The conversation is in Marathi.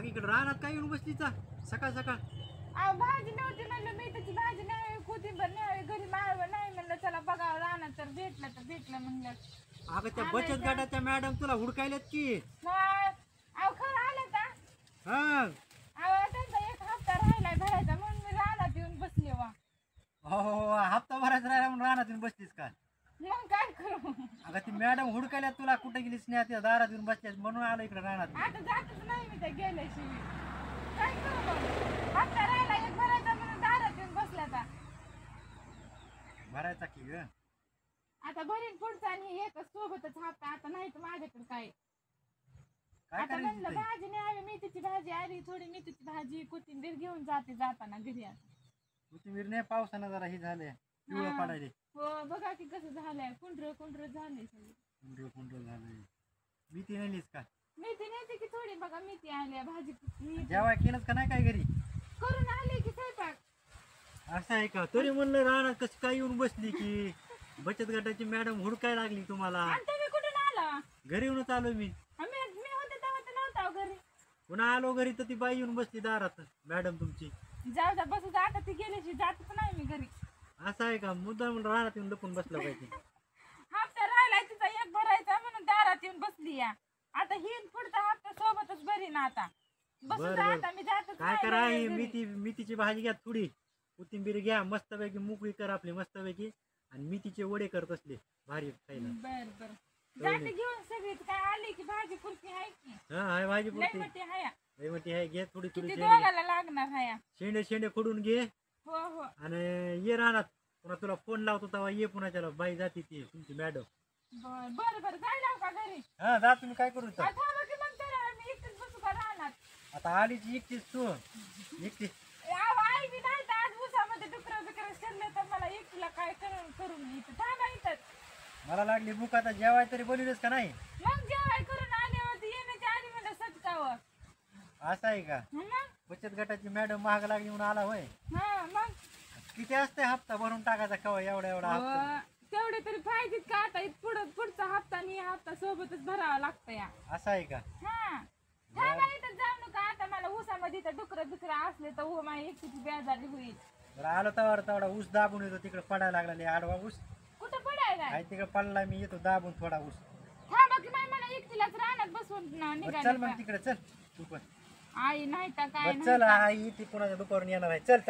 अग इकडे राहणार काय येऊन बसलीचा सकाळ सकाळ. अहो भाजी नव्हती म्हणलं, मी त्याची भाजी नाही, कोथिंबीर नाही, घरी माळवं नाही म्हणलं, चला बघावं राहणार तर भेटलं म्हणलं. अगं त्या बचत गटाच्या मॅडम तुला हुडकायल्यात की. मग अहो खरं आलं का? हा अहो त्यांचा एक हप्ता राहिलाय भरायचा म्हणून मी रानात येऊन बसले वा. हो हप्ता भरायचा राहिला म्हणून राहणार येऊन बसलीस का. मग काय करू? अगं ती मॅडम हुडकायल्यात तुला, कुठे गेलीस नाही त्या दारात येऊन बसल्यात म्हणून आलो इकडे राहणार. आता जातच नाही मी त्या गेल्याशिवाय. काय करू मग? हप्ता राहिला एक भरायचा म्हणून दारात येऊन बसल्या आता. भरायचा की ग. आता भरीन पुढचा आणि एक सोबतच हप्ता. आता नाही तर माझ्याकडे काय. काय आता म्हणलं करायचं भाजी नाही आली, मेथीची भाजी आली, थोडी मेथीची भाजी कोथिंबीर घेऊन जाते जाताना घरी. आता कोथिंबीर नाही, पावसानं जरा हे झालंय पिवळं पडायले. हो बघा की कसं झालंय, कुंड्र झालंय सगळं. कुंडल झालंय. मेथी नेलीस का? मेथी नेते की थोडी, बघा मेथी आल्या, भाजी जेवाय केलंच का नाही काय घरी? करून आले की स्वयंपाक. असं आहे का? तरी म्हणलं राहणार कसं काय येऊन बसली की. बचत गटाची मॅडम हुडकाय लागली तुम्हाला. आणि तुम्ही कुठून आला? घरी येऊनच आलो मी. मी होते तेव्हा तर नव्हता हो घरी. पुन्हा आलो घरी तर ती बाई येऊन बसली दारात मॅडम तुमची. जाऊ जा बसू जा, आता ती गेल्याशी जातच नाही मी घरी. असं आहे का? मुद्दा म्हणून राहणार येऊन लपून बसला पाहिजे. हप्ता राहिलाय तिचा एक भरायचा म्हणून दारात येऊन बसली या. आता ही पुढचा हप्ता सोबतच भरी ना आता. बसू बरं, जा बरं. आता, मी जातच काय नाही करा घरी. मेथीची भाजी घ्या थोडी, कोथिंबीर घ्या मस्तपैकी, मोकळी कर आपली मस्तपैकी, आणि मेथीचे वडे करत असले भारी खायला. बर जाते घेऊन सगळी. काय आली की भाजी पुरती आहे की हा हाय भाजी लय पुरती. मोठी हाया. लय मोठी आहे, घे थोडी थोडी किती शेंडे दोघाला लागणार हाया. शेंडे खोडून घे हो हो आणि ये राहणार. पुन्हा तुला फोन लावतो तेव्हा ये. पुन्हा त्याला बाई जाते ती तुमची मॅडम. बर जायला का घरी? हा जा तुम्ही काय करू तर. आता थांबा की मग तर मी एकटीच बसू का राहणार? आता आलीच एकटीच तू एकटीच. आई बी नाही तर आज उसामध्ये डुकर शिरले तर मला एकटीला काय करून इथं थांबा इथंच. मला लागली भूक, आता जेवाय तरी बोलवलीस का नाही? मग जेवाय करून आले होते, येण्याच्या आधी म्हणलं सचकावं. असं आहे का? मग बचत गटाची मॅडम महाग लागली म्हणून आला होय. हा मग किती असते हप्ता भरून टाकायचा कवा एवढा हप्ता? तेवढे तरी पाहिजेत का? आता पुढचा हप्ता आणि हा हप्ता सोबतच भरावा लागतं या. असं आहे का? हा थांबा इथं जाऊ नका. आता मला ऊसामध्ये तर डुकर असले तर माझी एकटीची बेजारी होईल. बरं आलो तेवढा ऊस दाबून येतो, तिकडे पडायला लागला आडवा ऊस. कुठं पडायला? आहे तिकडे पडला, मी येतो दाबून थोडा ऊस. थांबा की बाई, मला एकटीलाच रानात बसवून बरं चल निघाली मग का? तिकडे चल तू पण. आई नाही तर काय बरं चल, आई ती पुन्हा दुपारून येणार आहे. चल.